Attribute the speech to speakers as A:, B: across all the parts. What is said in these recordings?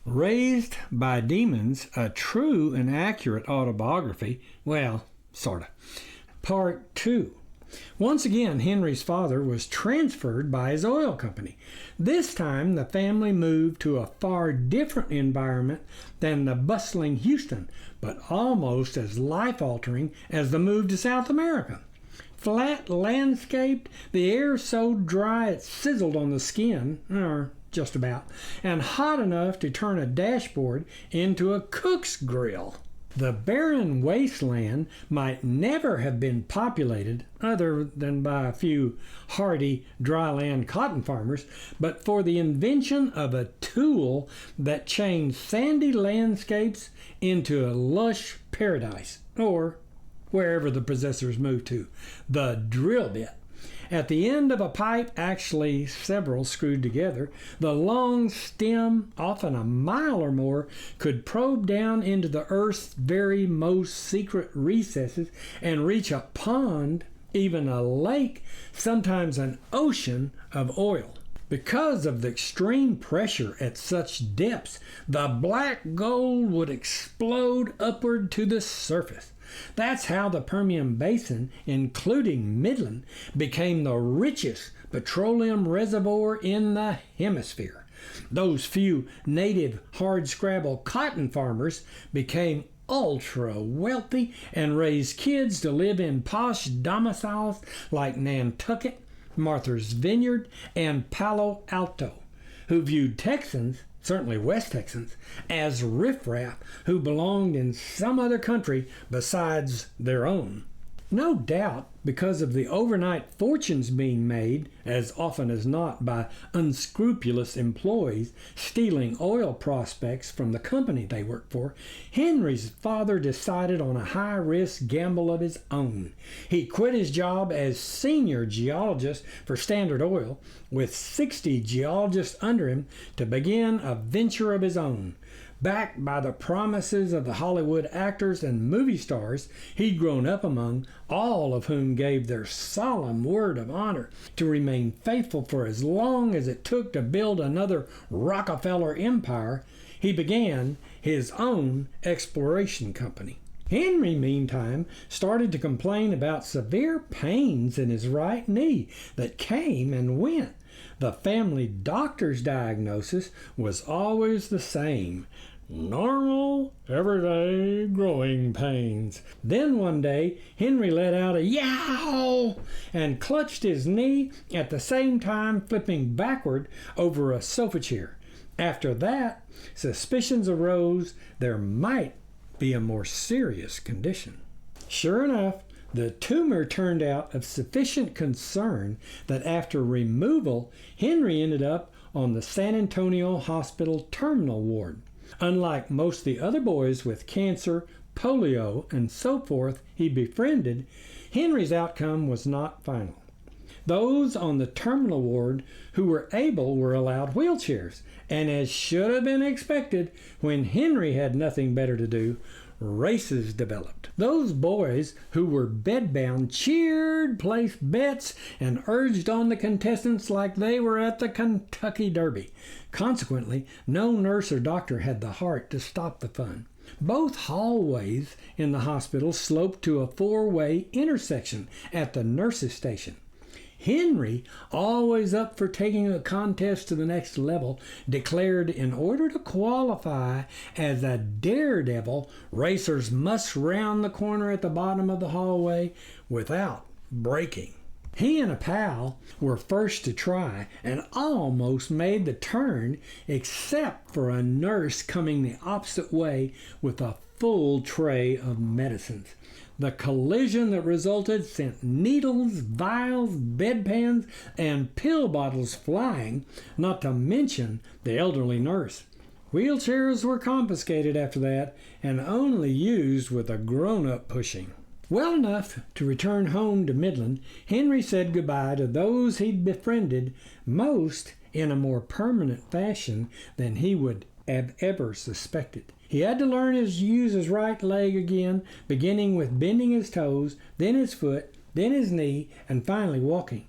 A: Raised by Demons, a true and accurate autobiography. Well, sorta. Part 2. Once again, Henry's father was transferred by his oil company. This time, the family moved to a far different environment than the bustling Houston, but almost as life-altering as the move to South America. Flat landscaped, the air so dry it sizzled on the skin, or just about, and hot enough to turn a dashboard into a cook's grill. The barren wasteland might never have been populated other than by a few hardy dryland cotton farmers, but for the invention of a tool that changed sandy landscapes into a lush paradise, or wherever the possessors moved to, the drill bit. At the end of a pipe, actually several screwed together, the long stem, often a mile or more, could probe down into the earth's very most secret recesses and reach a pond, even a lake, sometimes an ocean of oil. Because of the extreme pressure at such depths, the black gold would explode upward to the surface. That's how the Permian Basin, including Midland, became the richest petroleum reservoir in the hemisphere. Those few native hardscrabble cotton farmers became ultra wealthy and raised kids to live in posh domiciles like Nantucket, Martha's Vineyard, and Palo Alto, who viewed Texans, certainly West Texans, as riffraff who belonged in some other country besides their own. No doubt, because of the overnight fortunes being made, as often as not by unscrupulous employees stealing oil prospects from the company they worked for, Henry's father decided on a high-risk gamble of his own. He quit his job as senior geologist for Standard Oil, with 60 geologists under him, to begin a venture of his own. Backed by the promises of the Hollywood actors and movie stars he'd grown up among, all of whom gave their solemn word of honor to remain faithful for as long as it took to build another Rockefeller empire, he began his own exploration company. Henry, meantime, started to complain about severe pains in his right knee that came and went. The family doctor's diagnosis was always the same: normal, everyday growing pains. Then one day, Henry let out a yow and clutched his knee, at the same time flipping backward over a sofa chair. After that, suspicions arose there might be a more serious condition. Sure enough, the tumor turned out of sufficient concern that after removal, Henry ended up on the San Antonio Hospital terminal ward. Unlike most of the other boys with cancer, polio, and so forth he befriended, Henry's outcome was not final. Those on the terminal ward who were able were allowed wheelchairs, and as should have been expected, when Henry had nothing better to do, races developed. Those boys who were bedbound cheered, placed bets, and urged on the contestants like they were at the Kentucky Derby. Consequently, no nurse or doctor had the heart to stop the fun. Both hallways in the hospital sloped to a four-way intersection at the nurses' station. Henry, always up for taking a contest to the next level, declared in order to qualify as a daredevil, racers must round the corner at the bottom of the hallway without breaking. He and a pal were first to try and almost made the turn, except for a nurse coming the opposite way with a full tray of medicines. The collision that resulted sent needles, vials, bedpans, and pill bottles flying, not to mention the elderly nurse. Wheelchairs were confiscated after that and only used with a grown-up pushing. Well enough to return home to Midland, Henry said goodbye to those he'd befriended, most in a more permanent fashion than he would have ever suspected. He had to learn to use his right leg again, beginning with bending his toes, then his foot, then his knee, and finally walking.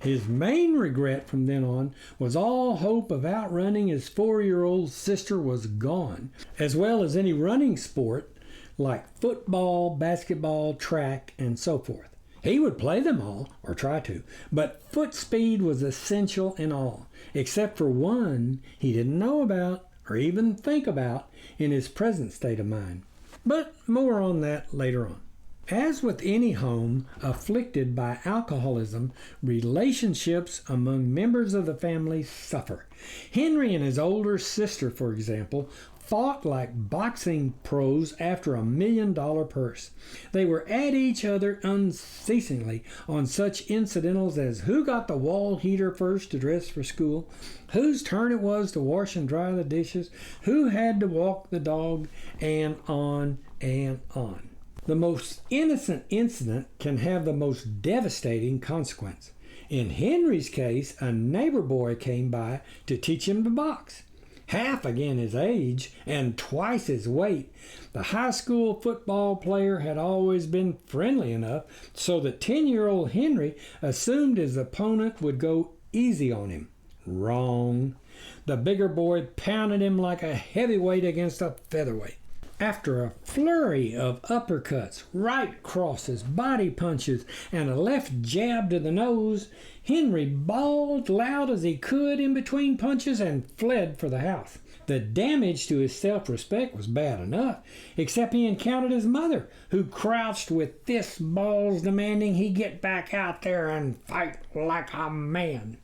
A: His main regret from then on was all hope of outrunning his 4-year-old sister was gone, as well as any running sport like football, basketball, track, and so forth. He would play them all, or try to, but foot speed was essential in all, except for one he didn't know about or even think about in his present state of mind. But more on that later on. As with any home afflicted by alcoholism, relationships among members of the family suffer. Henry and his older sister, for example, fought like boxing pros after $1 million purse. They were at each other unceasingly on such incidentals as who got the wall heater first to dress for school, whose turn it was to wash and dry the dishes, who had to walk the dog, and on and on. The most innocent incident can have the most devastating consequence. In Henry's case, a neighbor boy came by to teach him to box. Half again his age and twice his weight, the high school football player had always been friendly enough so that 10-year-old Henry assumed his opponent would go easy on him. Wrong. The bigger boy pounded him like a heavyweight against a featherweight. After a flurry of uppercuts, right crosses, body punches, and a left jab to the nose, Henry bawled loud as he could in between punches and fled for the house. The damage to his self-respect was bad enough, except he encountered his mother, who crouched with fist balls demanding he get back out there and fight like a man.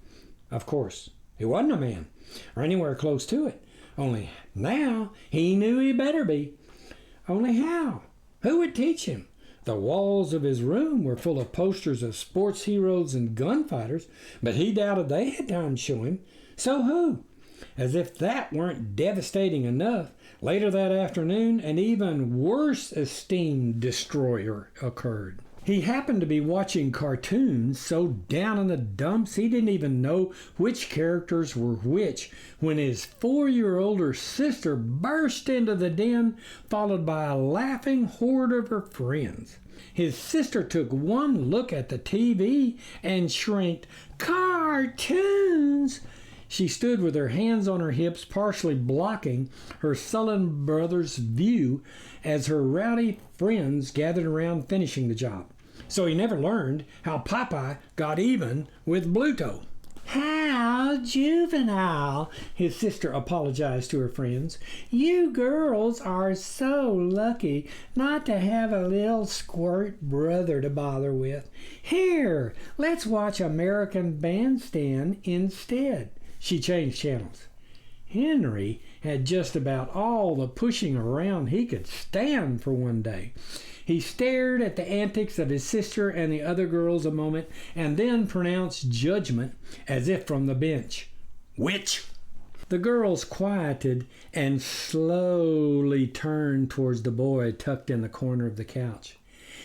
A: Of course, he wasn't a man, or anywhere close to it. Only now he knew he better be. Only how? Who would teach him? The walls of his room were full of posters of sports heroes and gunfighters, but he doubted they had time to show him. So who? As if that weren't devastating enough, later that afternoon, an even worse esteemed destroyer occurred. He happened to be watching cartoons so down in the dumps he didn't even know which characters were which when his 4-year-older sister burst into the den, followed by a laughing horde of her friends. His sister took one look at the TV and shrieked, "Cartoons!" She stood with her hands on her hips, partially blocking her sullen brother's view as her rowdy friends gathered around finishing the job. So he never learned how Popeye got even with Bluto. "How juvenile," his sister apologized to her friends. "You girls are so lucky not to have a little squirt brother to bother with. Here, let's watch American Bandstand instead." She changed channels. Henry had just about all the pushing around he could stand for one day. He stared at the antics of his sister and the other girls a moment, and then pronounced judgment as if from the bench. "Which?" The girls quieted and slowly turned towards the boy tucked in the corner of the couch.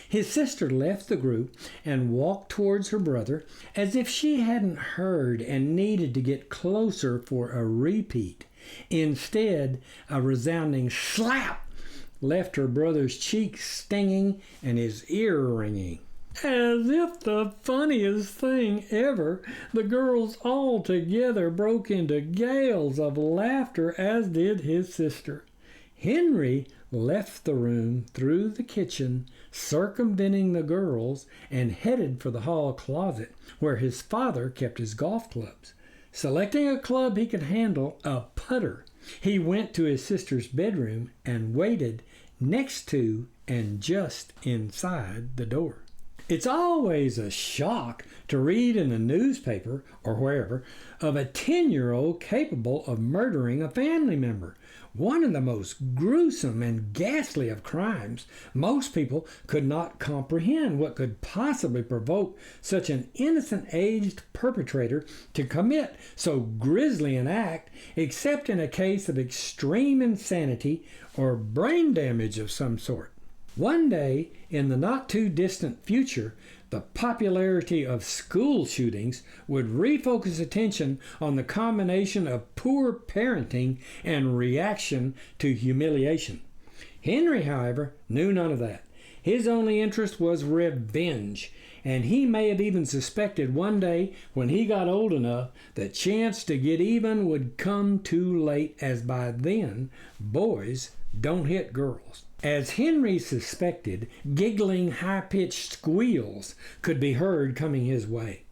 A: His sister left the group and walked towards her brother as if she hadn't heard and needed to get closer for a repeat. Instead, a resounding slap left her brother's cheek stinging and his ear ringing. As if the funniest thing ever, the girls all together broke into gales of laughter, as did his sister. Henry left the room through the kitchen, circumventing the girls, and headed for the hall closet, where his father kept his golf clubs. Selecting a club he could handle, a putter, he went to his sister's bedroom and waited next to and just inside the door. It's always a shock to read in a newspaper, or wherever, of a 10-year-old capable of murdering a family member. One of the most gruesome and ghastly of crimes. Most people could not comprehend what could possibly provoke such an innocent aged perpetrator to commit so grisly an act, except in a case of extreme insanity or brain damage of some sort. One day, in the not-too-distant future, the popularity of school shootings would refocus attention on the combination of poor parenting and reaction to humiliation. Henry, however, knew none of that. His only interest was revenge, and he may have even suspected one day when he got old enough the chance to get even would come too late, as by then boys don't hit girls. As Henry suspected, giggling, high-pitched squeals could be heard coming his way.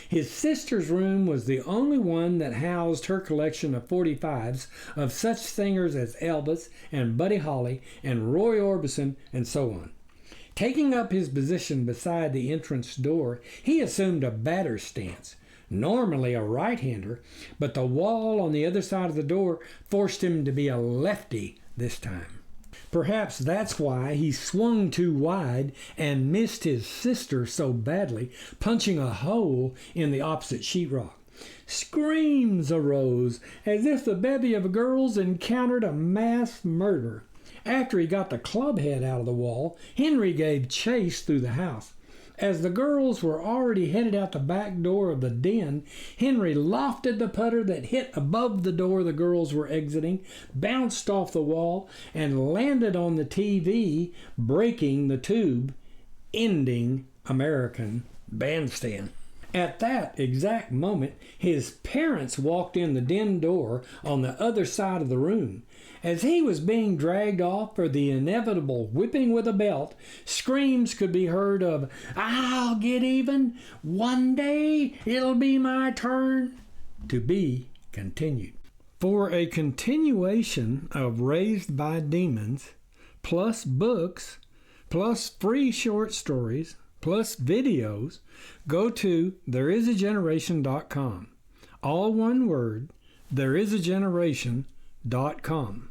A: His sister's room was the only one that housed her collection of 45s of such singers as Elvis and Buddy Holly and Roy Orbison and so on. Taking up his position beside the entrance door, he assumed a batter stance, normally a right-hander, but the wall on the other side of the door forced him to be a lefty this time. Perhaps that's why he swung too wide and missed his sister so badly, punching a hole in the opposite sheetrock. Screams arose as if the bevy of girls encountered a mass murder. After he got the club head out of the wall, Henry gave chase through the house. As the girls were already headed out the back door of the den, Henry lofted the putter that hit above the door the girls were exiting, bounced off the wall, and landed on the TV, breaking the tube, ending American Bandstand. At that exact moment, his parents walked in the den door on the other side of the room. As he was being dragged off for the inevitable whipping with a belt, screams could be heard of, "I'll get even! One day it'll be my turn!" To be continued. For a continuation of Raised by Demons, plus books, plus free short stories, plus videos, go to thereisageneration.com. All one word, thereisageneration.com.